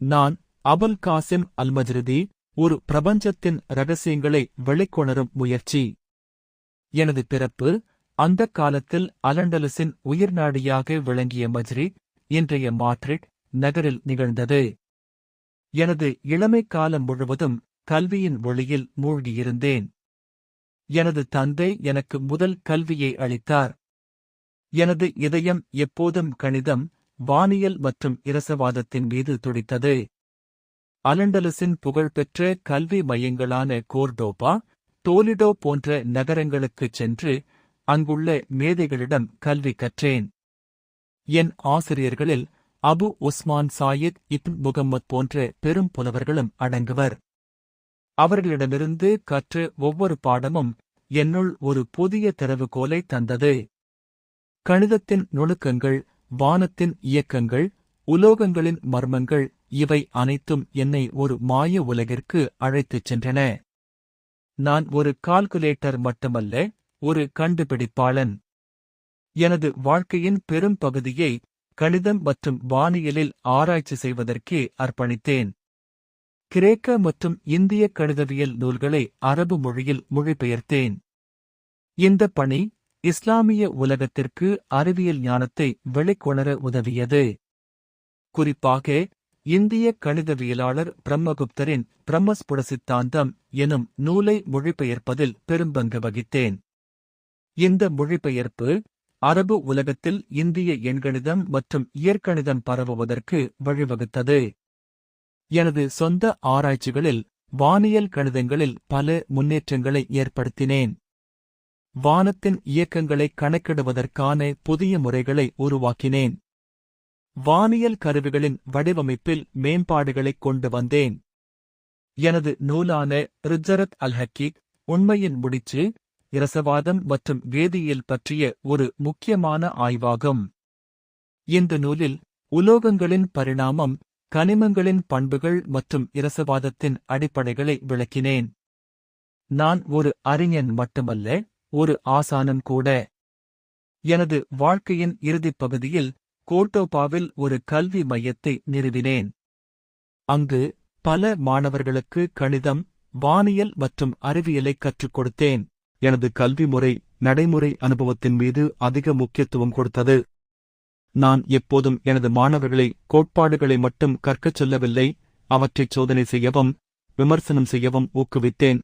நான் அபுல் காசிம் அல்மஜ்ரிதி. ஒரு பிரபஞ்சத்தின் இரகசியங்களை வெளிக்கொணரும் முயற்சி. எனது பிறப்பு அந்தக் காலத்தில் அலண்டலஸின் உயிர்நாடியாக விளங்கிய மஜ்ரித், இன்றைய மாட்ரிட் நகரில் நிகழ்ந்தது. எனது இளமைக் காலம் முழுவதும் கல்வியின் ஒளியில் மூழ்கியிருந்தேன். எனது தந்தை எனக்கு முதல் கல்வியை அளித்தார். எனது இதயம் எப்போதும் கணிதம், வானியல் மற்றும் இரசவாதத்தின் மீது துடித்தது. அலண்டலஸின் புகழ்பெற்ற கல்வி மையங்களான கோர்டோபா, டோலிடோ போன்ற நகரங்களுக்குச் சென்று அங்குள்ள மேதைகளிடம் கல்வி கற்றேன். என் ஆசிரியர்களில் அபு உஸ்மான் சாயித் இப்ன் முகம்மது போன்ற பெரும் புலவர்களும் அடங்குவர். அவர்களிடமிருந்து கற்ற ஒவ்வொரு பாடமும் என்னுள் ஒரு புதிய திறவுகோலை தந்தது. கணிதத்தின் நுணுக்கங்கள், வானத்தின் இயக்கங்கள், உலோகங்களின் மர்மங்கள், இவை அனைத்தும் என்னை ஒரு மாய உலகிற்கு அழைத்துச் சென்றன. நான் ஒரு கால்குலேட்டர் மட்டுமல்ல, ஒரு கண்டுபிடிப்பாளன். எனது வாழ்க்கையின் பெரும் பகுதியை கணிதம் மற்றும் வானியலில் ஆராய்ச்சி செய்வதற்கே அர்ப்பணித்தேன். கிரேக்க மற்றும் இந்திய கணிதவியல் நூல்களை அரபு மொழியில் மொழிபெயர்த்தேன். இந்த பணி இஸ்லாமிய உலகத்திற்கு அறிவியல் ஞானத்தை வெளிக்கொணர உதவியது. குறிப்பாக இந்திய கணிதவியலாளர் பிரம்மகுப்தரின் பிரம்மஸ்புட சித்தாந்தம் எனும் நூலை மொழிபெயர்ப்பதில் பெரும்பங்கு வகித்தேன். இந்த மொழிபெயர்ப்பு அரபு உலகத்தில் இந்திய எண்கணிதம் மற்றும் இயற்கணிதம் பரவுவதற்கு வழிவகுத்தது. எனது சொந்த ஆராய்ச்சிகளில் வானியல் கணிதங்களில் பல முன்னேற்றங்களை ஏற்படுத்தினேன். வானத்தின் இயக்கங்களை கணக்கிடுவதற்கான புதிய முறைகளை உருவாக்கினேன். வானியல் கருவிகளின் வடிவமைப்பில் மேம்பாடுகளைக் கொண்டு வந்தேன். எனது நூலான ரிஜ்ஜரத் அல்-ஹக்கீக், உண்மையின் முடிச்சு, இரசவாதம் மற்றும் வேதியியல் பற்றிய ஒரு முக்கியமான ஆய்வாகும். இந்த நூலில் உலோகங்களின் பரிணாமம், கனிமங்களின் பண்புகள் மற்றும் இரசவாதத்தின் அடிப்படைகளை விளக்கினேன். நான் ஒரு அறிஞன் மட்டுமல்ல, ஒரு ஆசானும் கூட. எனது வாழ்க்கையின் இறுதிப் பகுதியில் கோர்டோபாவில் ஒரு கல்வி மையத்தை நிறுவினேன். அங்கு பல மாணவர்களுக்கு கணிதம், வானியல் மற்றும் அறிவியலை கற்றுக் கொடுத்தேன். எனது கல்வி முறை நடைமுறை அனுபவத்தின் மீது அதிக முக்கியத்துவம் கொடுத்தது. நான் எப்போதும் எனது மாணவர்களை கோட்பாடுகளை மட்டும் கற்கச் சொல்லவில்லை, அவற்றைச் சோதனை செய்யவும், விமர்சனம் செய்யவும் ஊக்குவித்தேன்.